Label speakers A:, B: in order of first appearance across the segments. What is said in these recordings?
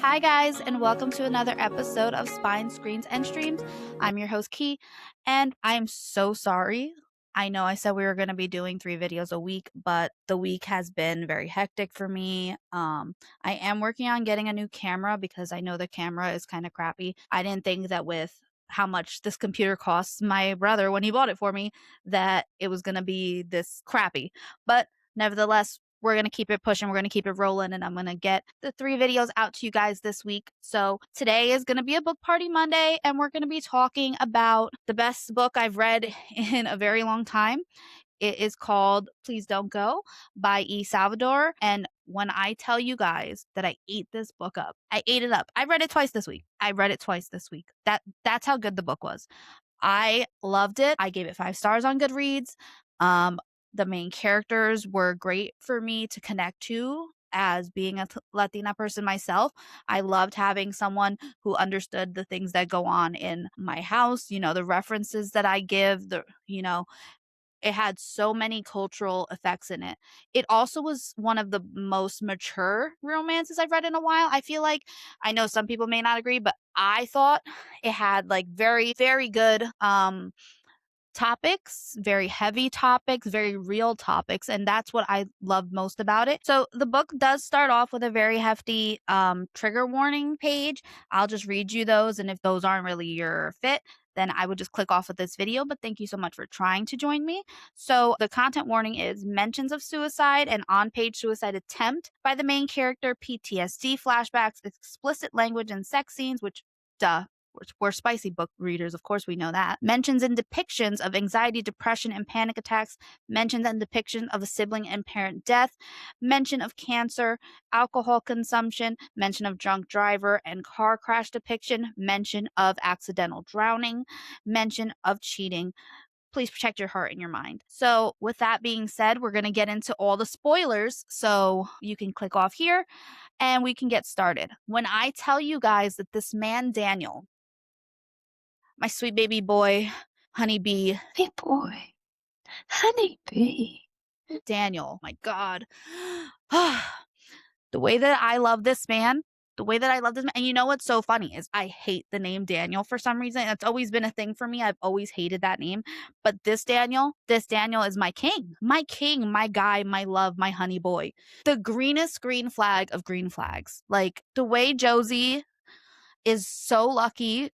A: Hi, guys, and welcome to another episode of Spine Screens and Streams. I'm your host, Key, and I am so sorry. I know I said we were going to be doing 3 videos a week, but the week has been very hectic for me. I am working on getting a new camera because I know the camera is kind of crappy. I didn't think that with how much this computer costs my brother when he bought it for me, that it was going to be this crappy. But nevertheless, we're going to keep it pushing. We're going to keep it rolling, and I'm going to get the 3 videos out to you guys this week. So today is going to be a book party Monday, and we're going to be talking about the best book I've read in a very long time. It is called Please Don't Go by Salvador. And when I tell you guys that I ate this book up, I ate it up. I read it twice this week. That's how good the book was. I loved it. I gave it 5 stars on Goodreads. The main characters were great for me to connect to as being a Latina person myself. I loved having someone who understood the things that go on in my house, the references that I give, it had so many cultural effects in it. It also was one of the most mature romances I've read in a while. I feel like, I know some people may not agree, but I thought it had like very, very good topics, very heavy topics, very real topics, and that's what I loved most about it. So the book does start off with a very hefty trigger warning page. I'll just read you those, and if those aren't really your fit, then I would just click off of this video, but thank you so much for trying to join me. So the content warning is mentions of suicide and on-page suicide attempt by the main character, PTSD flashbacks, explicit language and sex scenes, which, duh, we're spicy book readers, of course we know that. Mentions and depictions of anxiety, depression, and panic attacks. Mentions and depiction of a sibling and parent death. Mention of cancer, alcohol consumption. Mention of drunk driver and car crash depiction. Mention of accidental drowning. Mention of cheating. Please protect your heart and your mind. So with that being said, we're going to get into all the spoilers. So you can click off here and we can get started. When I tell you guys that this man, Daniel, my sweet baby boy, honeybee,
B: Hey boy, honeybee.
A: Daniel, my God. The way that I love this man, and you know what's so funny is I hate the name Daniel for some reason. It's always been a thing for me. I've always hated that name. But this Daniel is my king, my guy, my love, my honey boy. The greenest green flag of green flags. Like the way Josie is so lucky.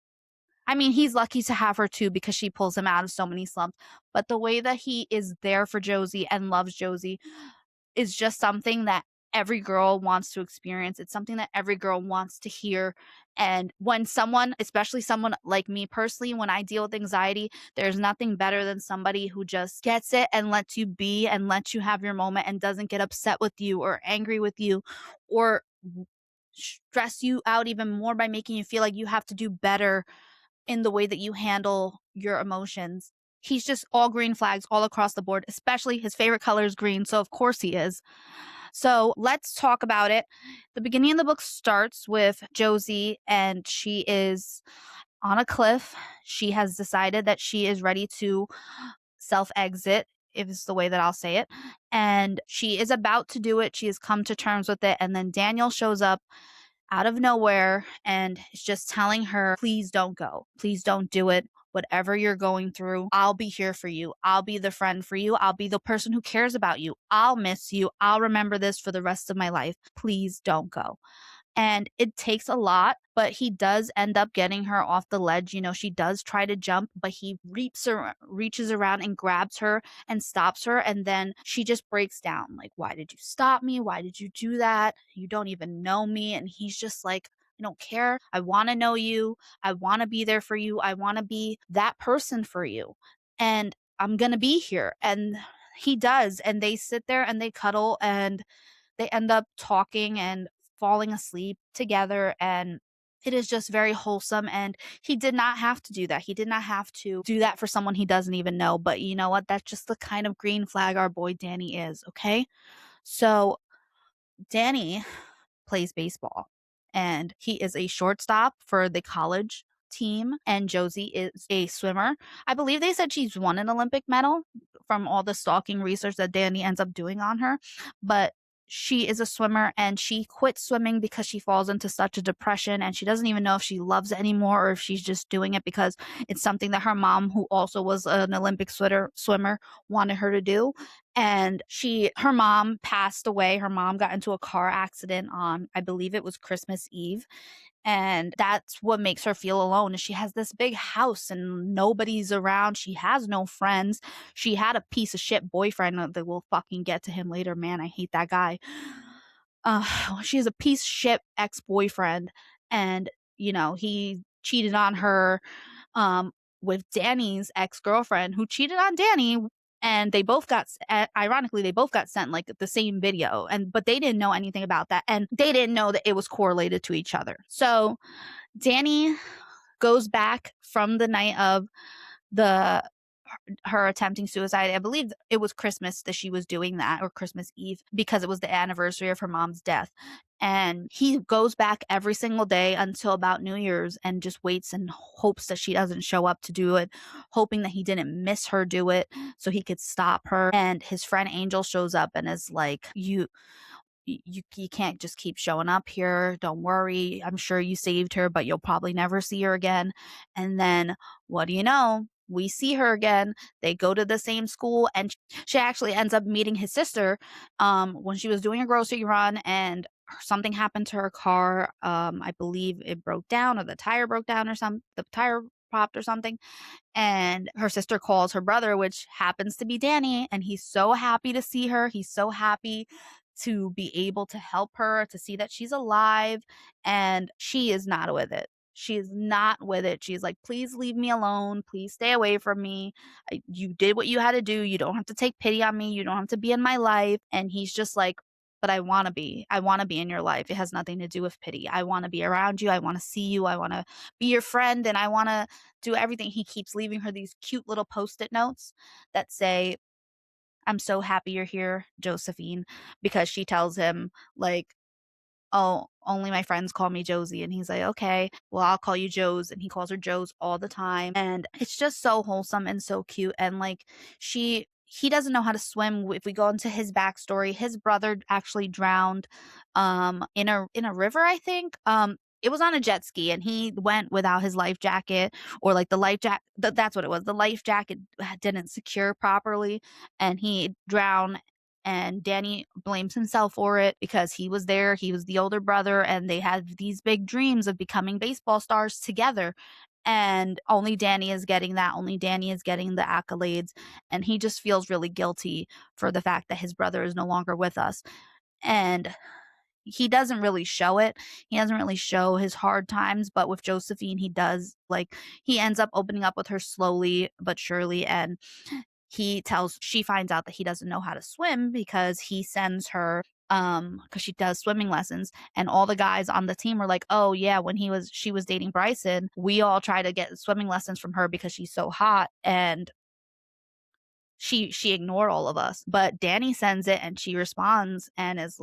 A: I mean, he's lucky to have her too because she pulls him out of so many slumps. But the way that he is there for Josie and loves Josie is just something that every girl wants to experience. It's something that every girl wants to hear. And when someone, especially someone like me personally, when I deal with anxiety, there's nothing better than somebody who just gets it and lets you be and lets you have your moment and doesn't get upset with you or angry with you or stress you out even more by making you feel like you have to do better in the way that you handle your emotions. He's just all green flags all across the board, especially his favorite color is green. So, of course, he is. So, let's talk about it. The beginning of the book starts with Josie, and she is on a cliff. She has decided that she is ready to self exit, if it's the way that I'll say it. And she is about to do it. She has come to terms with it. And then Daniel shows up out of nowhere and is just telling her, please don't go. Please don't do it. Whatever you're going through, I'll be here for you. I'll be the friend for you. I'll be the person who cares about you. I'll miss you. I'll remember this for the rest of my life. Please don't go. And it takes a lot, but he does end up getting her off the ledge. She does try to jump, but he reaches around and grabs her and stops her. And then she just breaks down. Like, why did you stop me? Why did you do that? You don't even know me. And he's just like, I don't care. I want to know you. I want to be there for you. I want to be that person for you. And I'm going to be here. And he does. And they sit there and they cuddle and they end up talking and falling asleep together, and it is just very wholesome. And he did not have to do that. He did not have to do that for someone he doesn't even know. But you know what? That's just the kind of green flag our boy Danny is, okay? So Danny plays baseball, and he is a shortstop for the college team, and Josie is a swimmer. I believe they said she's won an Olympic medal from all the stalking research that Danny ends up doing on her, but she is a swimmer and she quit swimming because she falls into such a depression and she doesn't even know if she loves it anymore or if she's just doing it because it's something that her mom, who also was an Olympic swimmer, wanted her to do. And her mom passed away. Her mom got into a car accident on, I believe it was Christmas Eve, and that's what makes her feel alone. Is she has this big house and nobody's around. She has no friends. She had a piece of shit boyfriend that we'll fucking get to him later. Man, I hate that guy. She has a piece of shit ex-boyfriend, and he cheated on her with Danny's ex-girlfriend, who cheated on Danny, and they both got ironically, they both got sent like the same video, but they didn't know anything about that, and they didn't know that it was correlated to each other. So Danny goes back from the night of the her attempting suicide. I believe it was Christmas that she was doing that, or Christmas Eve, because it was the anniversary of her mom's death. And he goes back every single day until about New Year's and just waits and hopes that she doesn't show up to do it, hoping that he didn't miss her do it so he could stop her. And his friend Angel shows up and is like, you can't just keep showing up here. Don't worry. I'm sure you saved her, but you'll probably never see her again. And then what do you know? We see her again. They go to the same school, and she actually ends up meeting his sister when she was doing a grocery run, and something happened to her car. I believe it broke down, or the tire broke down, or the tire popped or something. And her sister calls her brother, which happens to be Danny, and he's so happy to see her. He's so happy to be able to help her, to see that she's alive, and she is not with it. She is not with it. She's like, "Please leave me alone. Please stay away from me. You did what you had to do. You don't have to take pity on me. You don't have to be in my life." And he's just like, "But I want to be. I want to be in your life. It has nothing to do with pity. I want to be around you. I want to see you. I want to be your friend, and I want to do everything." He keeps leaving her these cute little post-it notes that say, "I'm so happy you're here, Josephine," because she tells him, like, "Oh, only my friends call me Josie." And he's like, "Okay, well, I'll call you Joes." And he calls her Joes all the time. And it's just so wholesome and so cute. And like, he doesn't know how to swim. If we go into his backstory, his brother actually drowned in a river, I think. It was on a jet ski, and he went without his life jacket, or like the life jacket. That's what it was. The life jacket didn't secure properly, and he drowned. And Danny blames himself for it because he was there. He was the older brother, and they had these big dreams of becoming baseball stars together. And only Danny is getting that. Only Danny is getting the accolades. And he just feels really guilty for the fact that his brother is no longer with us. And he doesn't really show it. He doesn't really show his hard times, but with Josephine, he does. Like, he ends up opening up with her slowly but surely, and she finds out that he doesn't know how to swim because he sends her because she does swimming lessons, and all the guys on the team were like, "Oh yeah, when she was dating Bryson, we all try to get swimming lessons from her because she's so hot." And she ignored all of us, but Danny sends it, and she responds and is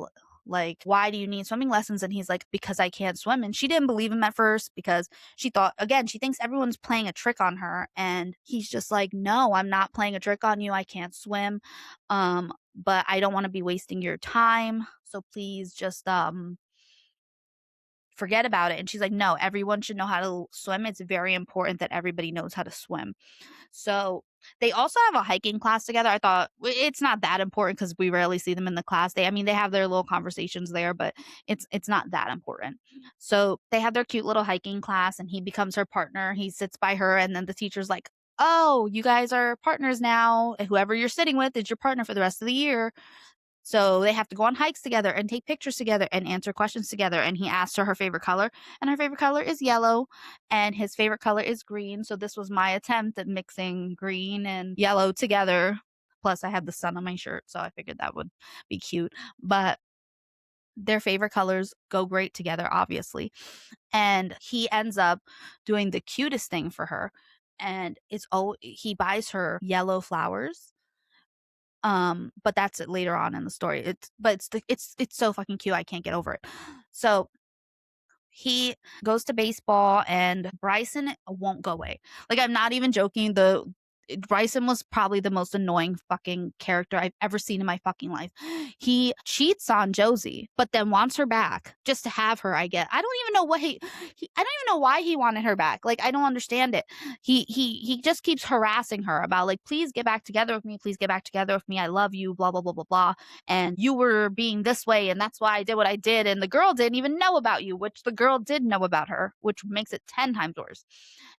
A: like, "Why do you need swimming lessons?" And he's like, "Because I can't swim." And she didn't believe him at first because she thought, again, she thinks everyone's playing a trick on her, and he's just like, "No, I'm not playing a trick on you. I can't swim, but I don't want to be wasting your time, so please just forget about it." And she's like, "No, everyone should know how to swim. It's very important that everybody knows how to swim." So they also have a hiking class together. I thought it's not that important because we rarely see them in the class. I mean, they have their little conversations there, but it's not that important. So they have their cute little hiking class, and he becomes her partner. He sits by her, and then the teacher's like, "Oh, you guys are partners now. Whoever you're sitting with is your partner for the rest of the year." So they have to go on hikes together and take pictures together and answer questions together. And he asked her favorite color, and her favorite color is yellow, and his favorite color is green. So this was my attempt at mixing green and yellow together. Plus, I had the sun on my shirt, so I figured that would be cute. But their favorite colors go great together, obviously. And he ends up doing the cutest thing for her. And he buys her yellow flowers, but that's it later on in the story. It's so fucking cute. I can't get over it. So he goes to baseball, and Bryson won't go away. Like, I'm not even joking. Bryson was probably the most annoying fucking character I've ever seen in my fucking life. He cheats on Josie, but then wants her back just to have her, I get. I don't even know what I don't even know why he wanted her back. Like, I don't understand it. He just keeps harassing her about, like, please get back together with me, please get back together with me. I love you, blah blah blah blah blah. And you were being this way, and that's why I did what I did. And the girl didn't even know about you, which the girl did know about her, which makes it 10 times worse.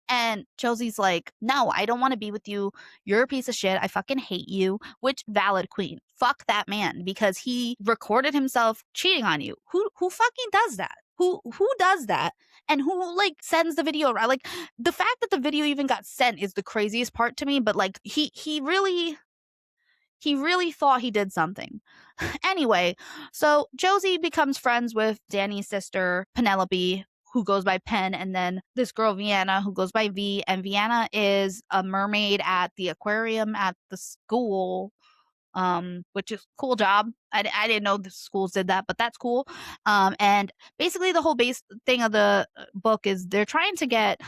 A: And Josie's like, no, I don't want to be with you. You're a piece of shit. I fucking hate you. Which, valid queen. Fuck that man, because he recorded himself cheating on you. Who fucking does that? Who does that? And who, like, sends the video around? Like, the fact that the video even got sent is the craziest part to me, but like he really thought he did something. Anyway, so Josie becomes friends with Danny's sister, Penelope, who goes by Pen, and then this girl, Vienna, who goes by V. And Vienna is a mermaid at the aquarium at the school, which is cool job. I didn't know the schools did that, but that's cool. And basically the whole base thing of the book is they're trying to get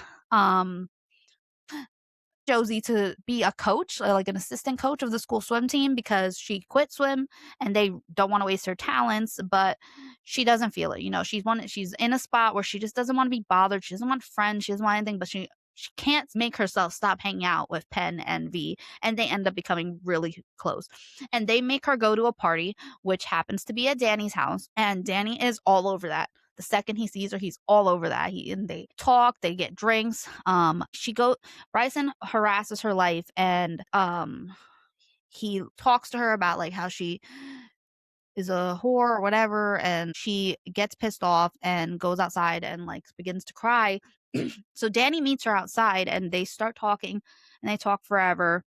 A: Josie to be a coach, like an assistant coach of the school swim team, because she quit swim and they don't want to waste her talents, but she doesn't feel it. You know, she's in a spot where she just doesn't want to be bothered. She doesn't want friends. She doesn't want anything, but she can't make herself stop hanging out with Penn and V, and they end up becoming really close. And they make her go to a party, which happens to be at Danny's house, and Danny is all over that. The second he sees her, he's all over that. And they talk, they get drinks. Bryson harasses her life, and he talks to her about like how she is a whore or whatever, and she gets pissed off and goes outside and like begins to cry. So Danny meets her outside and they start talking, and they talk forever.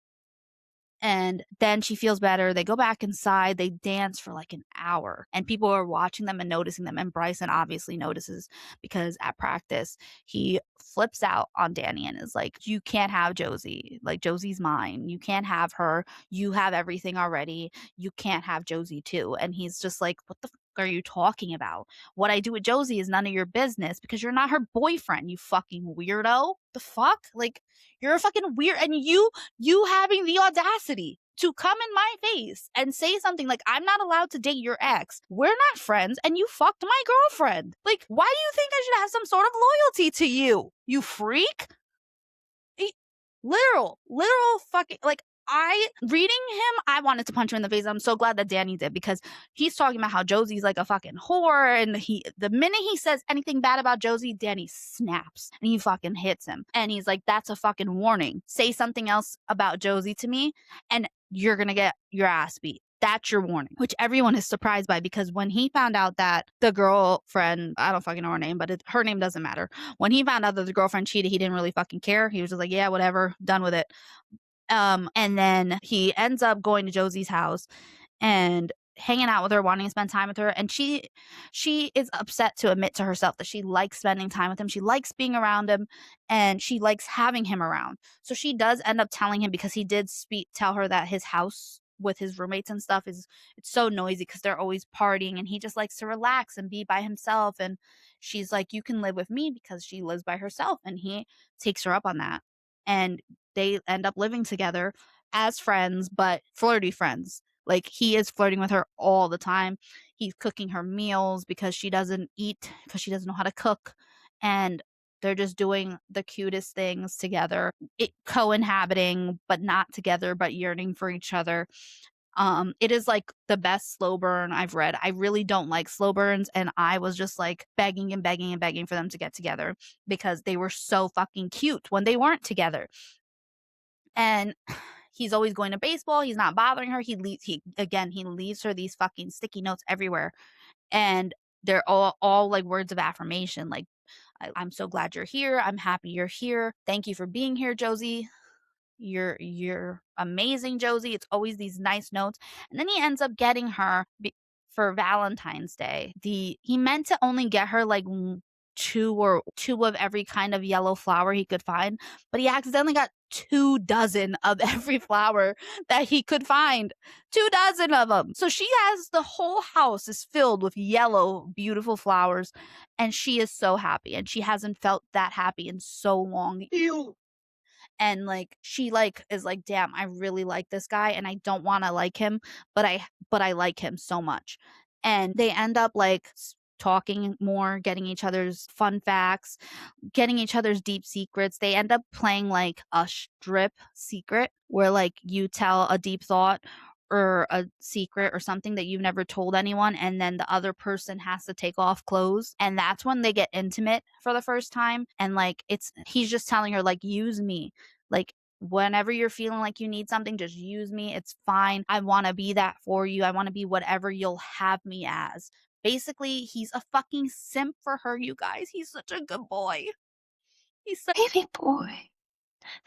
A: And then she feels better. They go back inside. They dance for like an hour, and people are watching them and noticing them. And Bryson obviously notices, because at practice, he flips out on Danny and is like, you can't have Josie. Like, Josie's mine. You can't have her. You have everything already. You can't have Josie too. And he's just like, what the fuck are you talking about? What I do with Josie is none of your business, because you're not her boyfriend, you fucking weirdo. The fuck? Like, you're a fucking weird, and you having the audacity to come in my face and say something like, I'm not allowed to date your ex. We're not friends, and you fucked my girlfriend. Like, why do you think I should have some sort of loyalty to you? You freak? Literal fucking, like, reading him, I wanted to punch him in the face. I'm so glad that Danny did, because he's talking about how Josie's like a fucking whore, and the minute he says anything bad about Josie, Danny snaps and he fucking hits him. And he's like, that's a fucking warning. Say something else about Josie to me and you're gonna get your ass beat. That's your warning, which everyone is surprised by, because when he found out that the girlfriend, I don't fucking know her name, but her name doesn't matter. When he found out that the girlfriend cheated, he didn't really fucking care. He was just like, yeah, whatever, done with it. And then he ends up going to Josie's house and hanging out with her, wanting to spend time with her. And she is upset to admit to herself that she likes spending time with him. She likes being around him, and she likes having him around. So she does end up telling him, because he did tell her that his house with his roommates and stuff it's so noisy because they're always partying, and he just likes to relax and be by himself. And she's like, you can live with me, because she lives by herself. And he takes her up on that, and they end up living together as friends, but flirty friends. Like, he is flirting with her all the time. He's cooking her meals because she doesn't eat, because she doesn't know how to cook. And they're just doing the cutest things together, co-inhabiting, but not together, but yearning for each other. It is like the best slow burn I've read. I really don't like slow burns, and I was just like begging and begging and begging for them to get together, because they were so fucking cute when they weren't together. And he's always going to baseball. He's not bothering her. He leaves her these fucking sticky notes everywhere, and they're all like words of affirmation, like, I'm so glad you're here. I'm happy you're here. Thank you for being here, Josie. You're amazing, Josie. It's always these nice notes. And then he ends up getting her for Valentine's Day. He meant to only get her like two of every kind of yellow flower he could find, but he accidentally got 24 of every flower that he could find. 24 of them. So she has, the whole house is filled with yellow, beautiful flowers, and she is so happy, and she hasn't felt that happy in so long.
B: Ew.
A: and, like, she, like, is like, "Damn, I really like this guy, and I don't wanna like him, but I like him so much." And they end up, like, talking more, getting each other's fun facts, getting each other's deep secrets. They end up playing, like, a strip secret where, like, you tell a deep thought or a secret or something that you've never told anyone, and then the other person has to take off clothes, and that's when they get intimate for the first time, and, like, it's he's just telling her, like, "Use me. Like, whenever you're feeling like you need something, just use me. It's fine. I wanna be that for you. I wanna be whatever you'll have me as." Basically, he's a fucking simp for her, you guys. He's such a good boy. He's
B: Baby boy.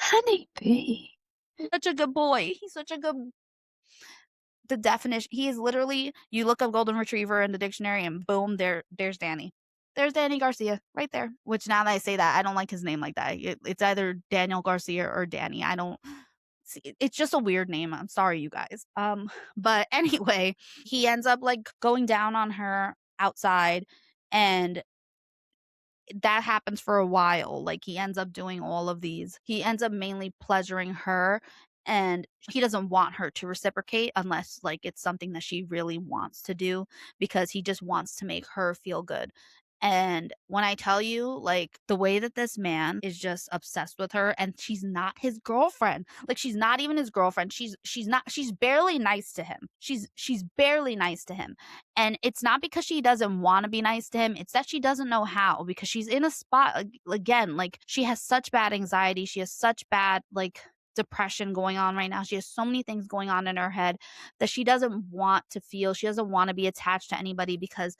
B: Honey bee.
A: such a good boy. He's such a good the definition he is literally you look up golden retriever in the dictionary and boom, there's Danny. There's Danny Garcia right there, which now that I say that, I don't like his name like that. It's either Daniel Garcia or Danny. I don't see it's just a weird name. I'm sorry, you guys. But anyway, he ends up, like, going down on her outside, and that happens for a while. Like, he ends up doing all of these. He ends up mainly pleasuring her, and he doesn't want her to reciprocate unless, like, it's something that she really wants to do because he just wants to make her feel good. And when I tell you, like, the way that this man is just obsessed with her and she's not his girlfriend. Like, she's not even his girlfriend. She's barely nice to him. She's barely nice to him. And it's not because she doesn't wanna be nice to him, it's that she doesn't know how because she's in a spot again, like, she has such bad anxiety, she has such bad, like, depression going on right now, she has so many things going on in her head that she doesn't want to feel, she doesn't wanna be attached to anybody because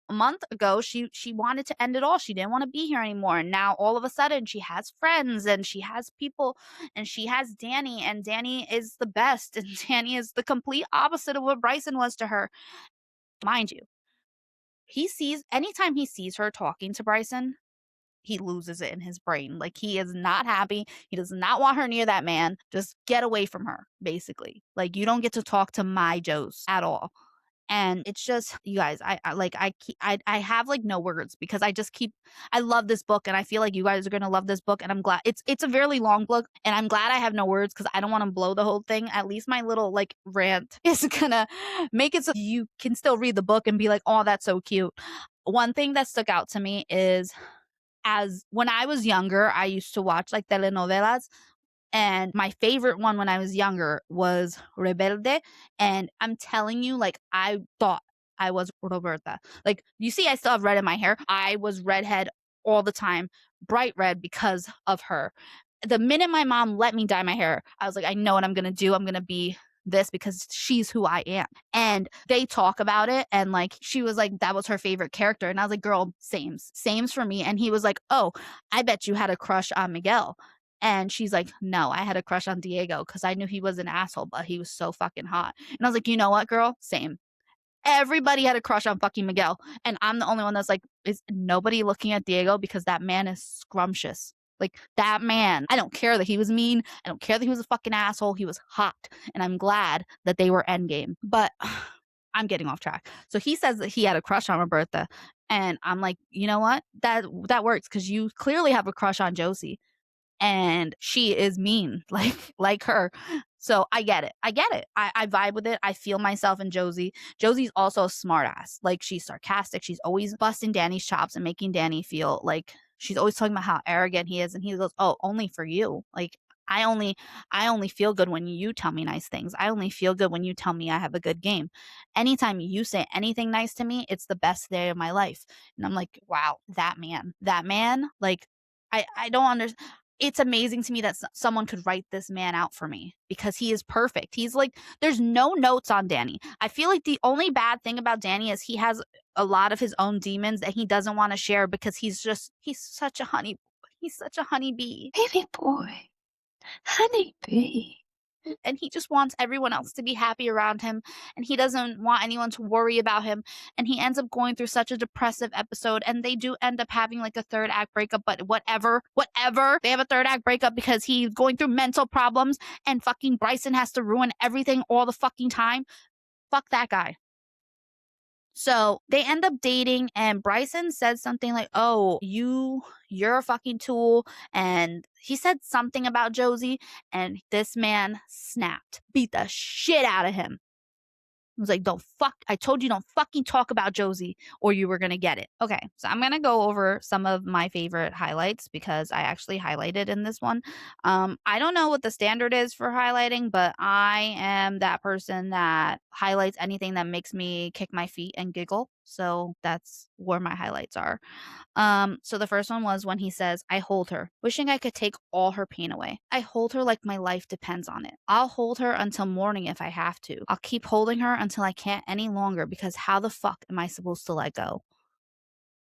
A: a month ago, she wanted to end it all, she didn't wanna be here anymore, and now all of a sudden, she has friends, and she has people, and she has Danny, and Danny is the best, and Danny is the complete opposite of what Bryson was to her. Mind you, he sees anytime he sees her talking to Bryson, he loses it in his brain. Like, he is not happy. He does not want her near that man. Just get away from her, basically. Like, you don't get to talk to my Joes at all. And it's just you guys, I have, like, no words because I just keep I love this book, and I feel like you guys are gonna love this book, and I'm glad it's a very long book, and I'm glad I have no words because I don't wanna blow the whole thing. At least my little, like, rant is gonna make it so you can still read the book and be like, "Oh, that's so cute." One thing that stuck out to me is as when I was younger, I used to watch, like, telenovelas, and my favorite one when I was younger was Rebelde, and I'm telling you, like, I thought I was Roberta. Like, you see I still have red in my hair. I was redhead all the time, bright red because of her. The minute my mom let me dye my hair, I was like, "I know what I'm gonna do. I'm gonna be this because she's who I am." And they talk about it, and, like, she was like, that was her favorite character, and I was like, "Girl, sames. Sames for me." And he was like, "Oh, I bet you had a crush on Miguel." And she's like, "No, I had a crush on Diego because I knew he was an asshole, but he was so fucking hot." And I was like, "You know what, girl? Same." Everybody had a crush on fucking Miguel, and I'm the only one that's like, "Is nobody looking at Diego because that man is scrumptious." Like, that man, I don't care that he was mean, I don't care that he was a fucking asshole, he was hot, and I'm glad that they were endgame. But I'm getting off track. So he says that he had a crush on Roberta, and I'm like, "You know what? That works because you clearly have a crush on Josie." And she is mean like her. So I get it. I get it. I vibe with it. I feel myself in Josie. Josie's also a smartass. Like, she's sarcastic. She's always busting Danny's chops and making Danny feel like she's always talking about how arrogant he is. And he goes, "Oh, only for you. Like, I only I only feel good when you tell me nice things. I only feel good when you tell me I have a good game. Anytime you say anything nice to me, it's the best day of my life." And I'm like, wow, that man. That man, like, I don't understand. It's amazing to me that someone could write this man out for me because he is perfect. He's like, there's no notes on Danny. I feel like the only bad thing about Danny is he has a lot of his own demons that he doesn't want to share because he's such a he's such a honeybee.
B: Baby boy. Honey bee.
A: And he just wants everyone else to be happy around him, and he doesn't want anyone to worry about him, and he ends up going through such a depressive episode, and they do end up having, like, a third act breakup, but whatever, they have a third act breakup because he's going through mental problems, and fucking Bryson has to ruin everything all the fucking time. Fuck that guy. So they end up dating, and Bryson said something like, "Oh, you're a fucking tool." And he said something about Josie, and this man snapped, beat the shit out of him. Was like, "Don't fuck I told you don't fucking talk about Josie or you were gonna get it." Okay, so I'm gonna go over some of my favorite highlights because I actually highlighted in this one. I don't know what the standard is for highlighting, but I am that person that highlights anything that makes me kick my feet and giggle. So that's where my highlights are. So the first one was when he says, "I hold her, wishing I could take all her pain away. I hold her like my life depends on it. I'll hold her until morning if I have to. I'll keep holding her until I can't any longer because how the fuck am I supposed to let go?"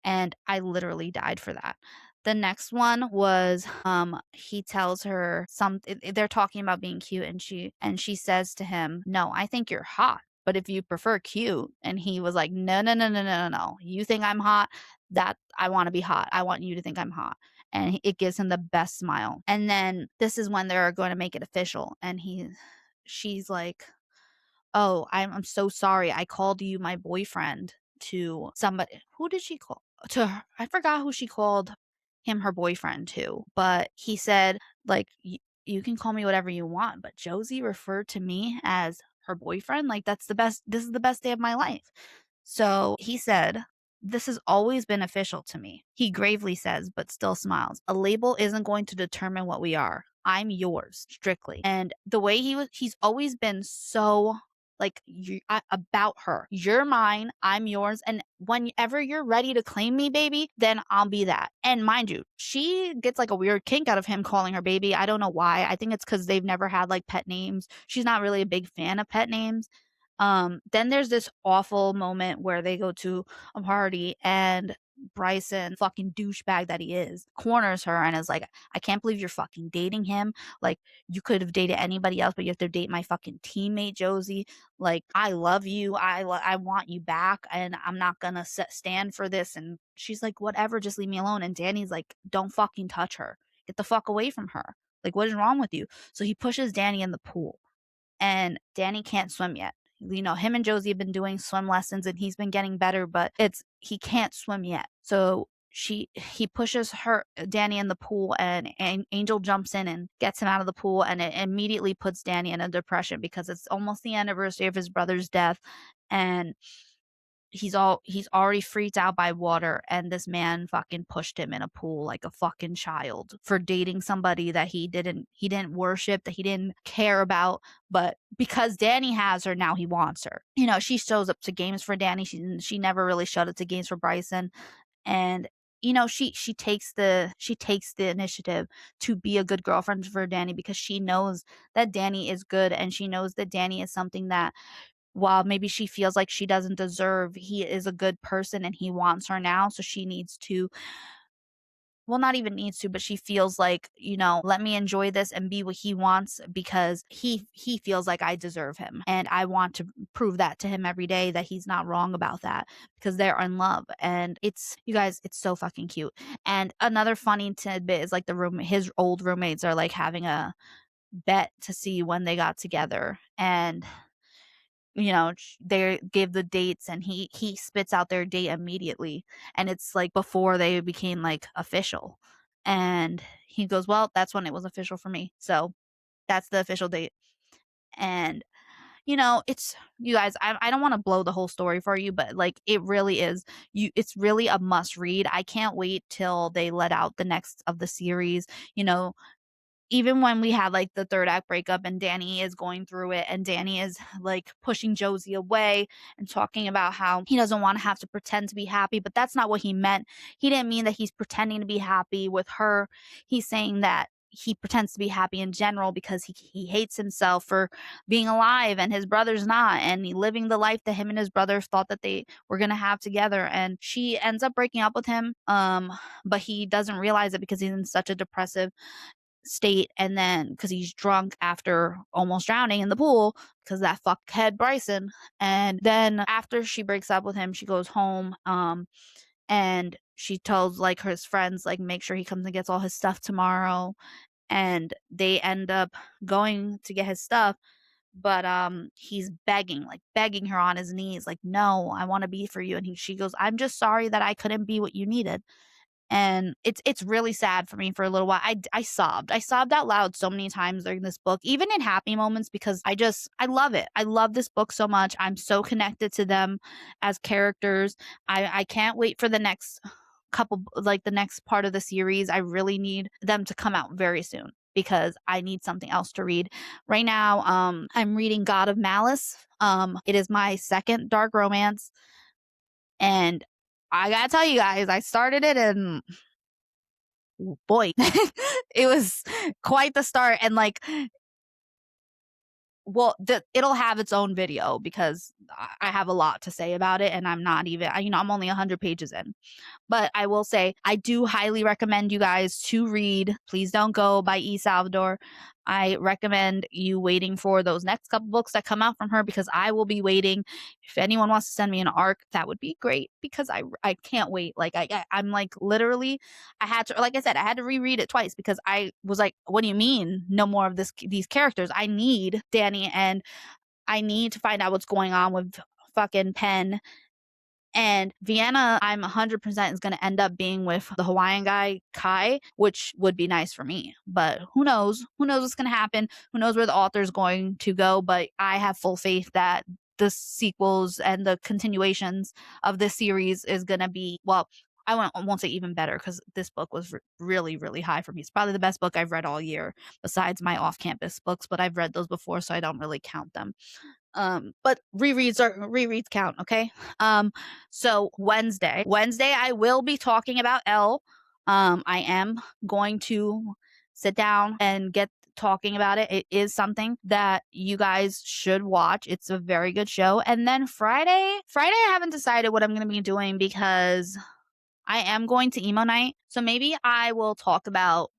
A: And I literally died for that. The next one was, he tells her they're talking about being cute, and she says to him, "No, I think you're hot, but if you prefer cute." And he was like, "No, no, no, no, no, no, no. You think I'm hot? That I want to be hot. I want you to think I'm hot." And it gives him the best smile. And then this is when they're going to make it official, and she's like, "Oh, I'm so sorry. I called you my boyfriend to somebody." Who did she call? To her, I forgot who she called him her boyfriend to, but he said, like, you can call me whatever you want, but Josie referred to me as her boyfriend. Like, this is the best day of my life." So he said, "This has always been official to me." He gravely says, but still smiles. "A label isn't going to determine what we are. I'm yours, strictly." And the way he's always been so like about her. "You're mine, I'm yours, and whenever you're ready to claim me, baby, then I'll be that." And mind you, she gets like a weird kink out of him calling her baby. I don't know why. I think it's because they've never had like pet names. She's not really a big fan of pet names. Then there's this awful moment where they go to a party, and Bryson, fucking douchebag that he is, corners her and is like, "I can't believe you're fucking dating him. Like, you could have dated anybody else, but you have to date my fucking teammate Josie. Like, I love you. I want you back, and I'm not gonna stand for this." And she's like, "Whatever, just leave me alone." And Danny's like, "Don't fucking touch her. Get the fuck away from her. Like, what is wrong with you?" So he pushes Danny in the pool, and Danny can't swim yet. Him and Josie have been doing swim lessons, and he's been getting better, but he can't swim yet. So he pushes Danny in the pool, and Angel jumps in and gets him out of the pool, and it immediately puts Danny in a depression because it's almost the anniversary of his brother's death, and he's already freaked out by water, and this man fucking pushed him in a pool like a fucking child for dating somebody that he didn't worship, that he didn't care about, but because Danny has her, now he wants her. She shows up to games for Danny. She never really showed up to games for Bryson, and she takes the initiative to be a good girlfriend for Danny because she knows that Danny is good, and she knows that Danny is something that, while maybe she feels like she doesn't deserve, he is a good person and he wants her now. So she needs to, well, not even needs to, but she feels like, let me enjoy this and be what he wants because he feels like I deserve him. And I want to prove that to him every day that he's not wrong about that because they're in love. And you guys, it's so fucking cute. And another funny tidbit is like his old roommates are like having a bet to see when they got together. And they give the dates, and he spits out their date immediately, and it's like before they became like official, and he goes, "Well, that's when it was official for me, so that's the official date." And it's, you guys, I don't want to blow the whole story for you, but like it really is, it's really a must read. I can't wait till they let out the next of the series. you know Even when we had, like, the 3rd act breakup and Danny is going through it, and Danny is, like, pushing Josie away and talking about how he doesn't wanna have to pretend to be happy, but that's not what he meant. He didn't mean that he's pretending to be happy with her. He's saying that he pretends to be happy in general because he hates himself for being alive and his brother's not, and living the life that him and his brother thought that they were gonna have together, and she ends up breaking up with him, but he doesn't realize it because he's in such a depressive state, and then because he's drunk after almost drowning in the pool because that fuckhead Bryson. And then after she breaks up with him, she goes home, and she tells like his friends like make sure he comes and gets all his stuff tomorrow, and they end up going to get his stuff, but, he's begging, like, begging her on his knees, like, "No, I wanna be for you," and she goes, "I'm just sorry that I couldn't be what you needed." And it's really sad for me for a little while. I sobbed. I sobbed out loud so many times during this book, even in happy moments because I love it. I love this book so much. I'm so connected to them as characters. I can't wait for the next like the next part of the series. I really need them to come out very soon because I need something else to read. Right now, I'm reading God of Malice. It is my second dark romance, and I gotta tell you guys, I started it and boy, it was quite the start. And like, well, it'll have its own video because I have a lot to say about it, and I'm not even, I'm only 100 pages in. But I will say, I do highly recommend you guys to read Please Don't Go by Salvador. I recommend you waiting for those next couple books that come out from her because I will be waiting. If anyone wants to send me an arc, that would be great because I can't wait. Like I'm like literally I had to, like I said, I had to reread it twice because I was like, what do you mean no more of these characters? I need Danny, and I need to find out what's going on with fucking Penn and Vienna. I'm 100% is going to end up being with the Hawaiian guy, Kai, which would be nice for me. But who knows? Who knows what's going to happen? Who knows where the author's going to go? But I have full faith that the sequels and the continuations of this series is going to be, well, I won't say even better because this book was really, really high for me. It's probably the best book I've read all year, besides my off campus books, but I've read those before, so I don't really count them. But rereads count, okay? So Wednesday I will be talking about Elle. I am going to sit down and get talking about it. It is something that you guys should watch. It's a very good show. And then Friday I haven't decided what I'm going to be doing because I am going to emo night. So maybe I will talk about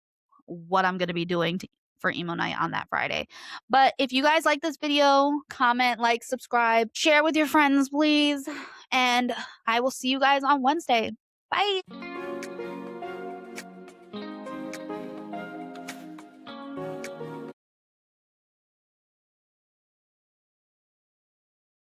A: what I'm going to be doing for emo night on that Friday. But if you guys like this video, comment, like, subscribe, share with your friends, please. And I will see you guys on Wednesday. Bye.